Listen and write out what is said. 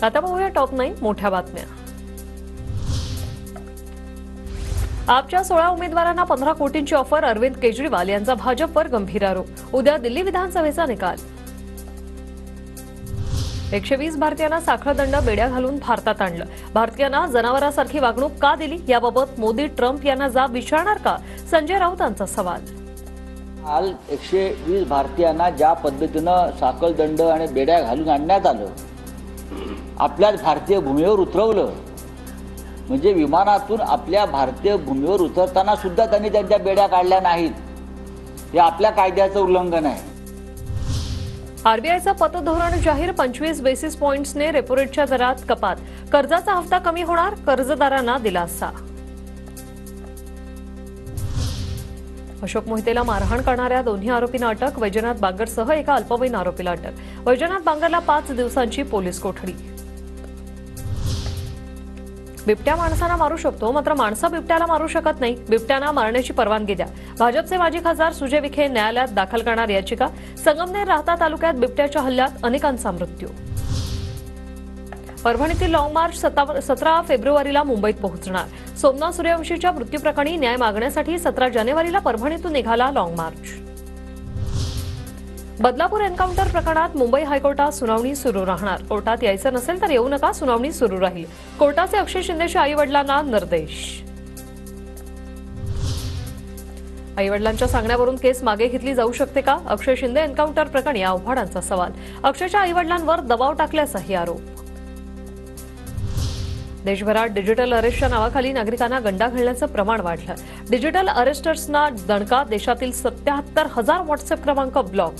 आता पाहूया टॉप 9 मोठ्या बातम्या। आपच्या 16 उमेदवारांना 15 कोटींची ऑफर, अरविंद केजरीवाल यांचा भाजपवर गंभीर आरोप। उद्या दिल्ली विधानसभेचा निकाल। 120 भारतीयांना साखळदंड बेड्या घालून भारतात आणलं। भारतीयांना जनावरांसारखी वागणूक का दिली याबाबत मोदी ट्रम्प यांना जाब विचारणार का? संजय राऊतांचा सवाल। काल 120 भारतीयांना ज्या पद्धतीनं साखळदंड आणि बेड्या घालून आणण्यात आलं, आपल्याच भारतीय भूमीवर उतरवलं, म्हणजे विमानातून आपल्या भारतीय भूमीवर उतरताना सुद्धा त्यांनी त्यांच्या बेड्या काढल्या नाहीत, हे आपल्या कायद्याचं उल्लंघन आहे। आरबीआयचं पतधोरण जाहीर, 25 बेसिस पॉइंट्सने रेपो रेटच्या दरात कपात। कर्जाचा हप्ता कमी होणार, कर्जदारांना दिलासा। अशोक मोहितेला मारहाण करणाऱ्या दोन्ही आरोपींना अटक, वैजनाथ बांगरसह एका अल्पवयीन आरोपीला अटक। वैजनाथ बांगरला 5 दिवसांची पोलीस कोठडी। बिबट्या माणसांना मारू शकतो, मात्र माणसं बिबट्याला मारू शकत नाही। बिबट्यांना मारण्याची परवानगी द्या। भाजपचे माजी खासदार सुजय विखे न्यायालयात दाखल करणार याचिका। संगमनेर राहता तालुक्यात बिबट्याच्या हल्ल्यात अनेकांचा मृत्यू। परभणीतील लॉंग मार्च 17 फेब्रुवारीला मुंबईत पोहोचणार। सोमनाथ सूर्यवंशीच्या मृत्यूप्रकरणी न्याय मागण्यासाठी 17 जानेवारीला परभणीतून निघाला लॉंग मार्च। बदलापूर एन्काउंटर प्रकरणात मुंबई हायकोर्टात सुनावणी सुरू राहणार। कोर्टात यायचं नसेल तर येऊ नका, सुनावणी सुरू राहील। कोर्टाचे अक्षय शिंदेच्या आईवडिलांना निर्देश। आईवडिलांच्या सांगण्यावरून केस मागे घेतली जाऊ शकते का? अक्षय शिंदे एन्काउंटर प्रकरणी आव्हाडांचा सवाल। अक्षयच्या आईवडिलांवर दबाव टाकल्याचाही आरोप। देशभरात डिजिटल अरेस्टच्या नावाखाली नागरिकांना गंडा घालण्याचं प्रमाण वाढलं। डिजिटल अरेस्टर्सना दणका, देशातील 77,000 व्हॉट्सअप क्रमांक ब्लॉक।